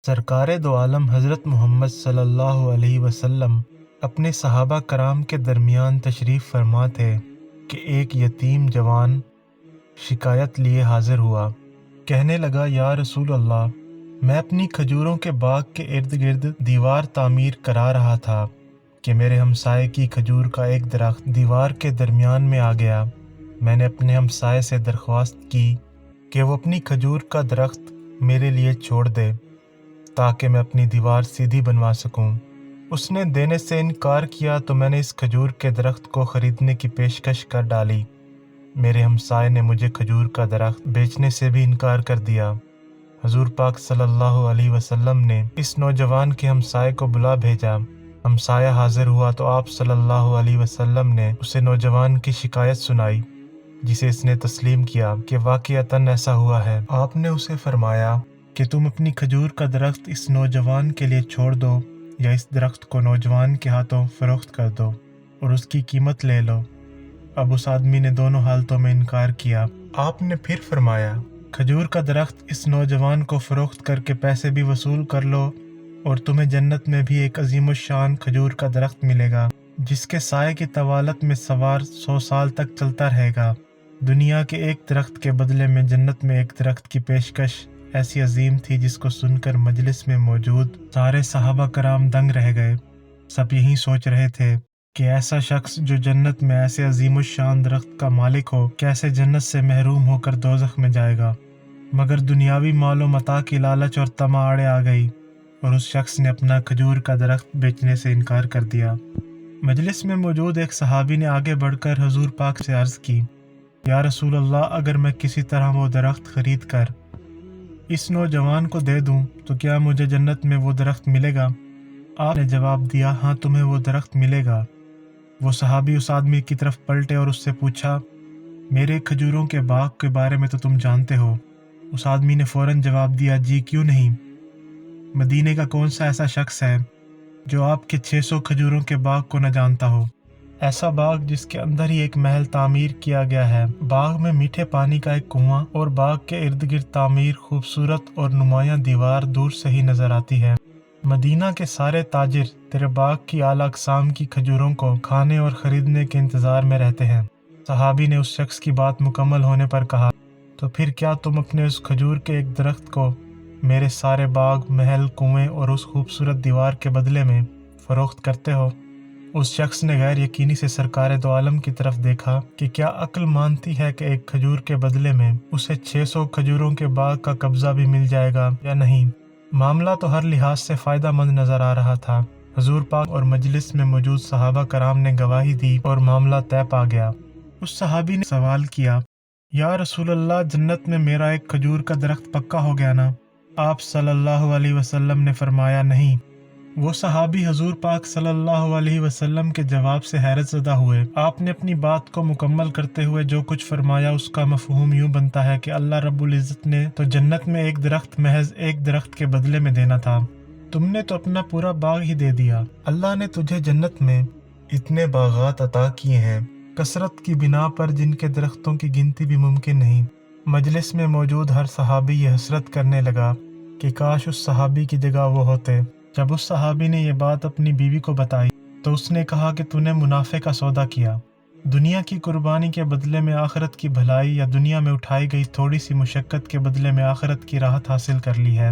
سرکار دو عالم حضرت محمد صلی اللہ علیہ وسلم اپنے صحابہ کرام کے درمیان تشریف فرما تھے کہ ایک یتیم جوان شکایت لیے حاضر ہوا۔ کہنے لگا، یا رسول اللہ، میں اپنی کھجوروں کے باغ کے ارد گرد دیوار تعمیر کرا رہا تھا کہ میرے ہمسائے کی کھجور کا ایک درخت دیوار کے درمیان میں آ گیا۔ میں نے اپنے ہمسائے سے درخواست کی کہ وہ اپنی کھجور کا درخت میرے لیے چھوڑ دے تاکہ میں اپنی دیوار سیدھی بنوا سکوں۔ اس نے دینے سے انکار کیا تو میں نے اس کھجور کے درخت کو خریدنے کی پیشکش کر ڈالی۔ میرے ہمسائے نے مجھے کھجور کا درخت بیچنے سے بھی انکار کر دیا۔ حضور پاک صلی اللہ علیہ وسلم نے اس نوجوان کے ہمسائے کو بلا بھیجا۔ ہمسایہ حاضر ہوا تو آپ صلی اللہ علیہ وسلم نے اسے نوجوان کی شکایت سنائی، جسے اس نے تسلیم کیا کہ واقعتاً ایسا ہوا ہے۔ آپ نے اسے فرمایا کہ تم اپنی کھجور کا درخت اس نوجوان کے لیے چھوڑ دو یا اس درخت کو نوجوان کے ہاتھوں فروخت کر دو اور اس کی قیمت لے لو۔ اب اس آدمی نے دونوں حالتوں میں انکار کیا۔ آپ نے پھر فرمایا، کھجور کا درخت اس نوجوان کو فروخت کر کے پیسے بھی وصول کر لو اور تمہیں جنت میں بھی ایک عظیم الشان کھجور کا درخت ملے گا جس کے سائے کی طوالت میں سوار 100 سال تک چلتا رہے گا۔ دنیا کے ایک درخت کے بدلے میں جنت میں ایک درخت کی پیشکش ایسی عظیم تھی جس کو سن کر مجلس میں موجود سارے صحابہ کرام دنگ رہ گئے۔ سب یہی سوچ رہے تھے کہ ایسا شخص جو جنت میں ایسے عظیم الشان درخت کا مالک ہو، کیسے جنت سے محروم ہو کر دوزخ میں جائے گا۔ مگر دنیاوی مال و متاع کی لالچ اور طمع آڑے آ گئی اور اس شخص نے اپنا کھجور کا درخت بیچنے سے انکار کر دیا۔ مجلس میں موجود ایک صحابی نے آگے بڑھ کر حضور پاک سے عرض کی، یا رسول اللہ، اگر میں کسی طرح وہ درخت خرید کر اس نوجوان کو دے دوں تو کیا مجھے جنت میں وہ درخت ملے گا؟ آپ نے جواب دیا، ہاں، تمہیں وہ درخت ملے گا۔ وہ صحابی اس آدمی کی طرف پلٹے اور اس سے پوچھا، میرے کھجوروں کے باغ کے بارے میں تو تم جانتے ہو؟ اس آدمی نے فوراً جواب دیا، جی کیوں نہیں۔ مدینے کا کون سا ایسا شخص ہے جو آپ کے 600 کھجوروں کے باغ کو نہ جانتا ہو؟ ایسا باغ جس کے اندر ہی ایک محل تعمیر کیا گیا ہے، باغ میں میٹھے پانی کا ایک کنواں اور باغ کے ارد گرد تعمیر خوبصورت اور نمایاں دیوار دور سے ہی نظر آتی ہے۔ مدینہ کے سارے تاجر تیرے باغ کی اعلیٰ اقسام کی کھجوروں کو کھانے اور خریدنے کے انتظار میں رہتے ہیں۔ صحابی نے اس شخص کی بات مکمل ہونے پر کہا، تو پھر کیا تم اپنے اس کھجور کے ایک درخت کو میرے سارے باغ، محل، کنویں اور اس خوبصورت دیوار کے بدلے میں فروخت کرتے ہو؟ اس شخص نے غیر یقینی سے سرکار دو عالم کی طرف دیکھا کہ کیا عقل مانتی ہے کہ ایک کھجور کے بدلے میں اسے 600 کھجوروں کے باغ کا قبضہ بھی مل جائے گا یا نہیں۔ معاملہ تو ہر لحاظ سے فائدہ مند نظر آ رہا تھا۔ حضور پاک اور مجلس میں موجود صحابہ کرام نے گواہی دی اور معاملہ طے پا گیا۔ اس صحابی نے سوال کیا، یا رسول اللہ، جنت میں میرا ایک کھجور کا درخت پکا ہو گیا نا؟ آپ صلی اللہ علیہ وسلم نے فرمایا، نہیں۔ وہ صحابی حضور پاک صلی اللہ علیہ وسلم کے جواب سے حیرت زدہ ہوئے۔ آپ نے اپنی بات کو مکمل کرتے ہوئے جو کچھ فرمایا اس کا مفہوم یوں بنتا ہے کہ اللہ رب العزت نے تو جنت میں ایک درخت محض ایک درخت کے بدلے میں دینا تھا، تم نے تو اپنا پورا باغ ہی دے دیا۔ اللہ نے تجھے جنت میں اتنے باغات عطا کیے ہیں کثرت کی بنا پر جن کے درختوں کی گنتی بھی ممکن نہیں۔ مجلس میں موجود ہر صحابی یہ حسرت کرنے لگا کہ کاش اس صحابی کی جگہ وہ ہوتے۔ جب اس صحابی نے یہ بات اپنی بیوی کو بتائی تو اس نے کہا کہ تو نے منافع کا سودا کیا، دنیا کی قربانی کے بدلے میں آخرت کی بھلائی، یا دنیا میں اٹھائی گئی تھوڑی سی مشقت کے بدلے میں آخرت کی راحت حاصل کر لی ہے۔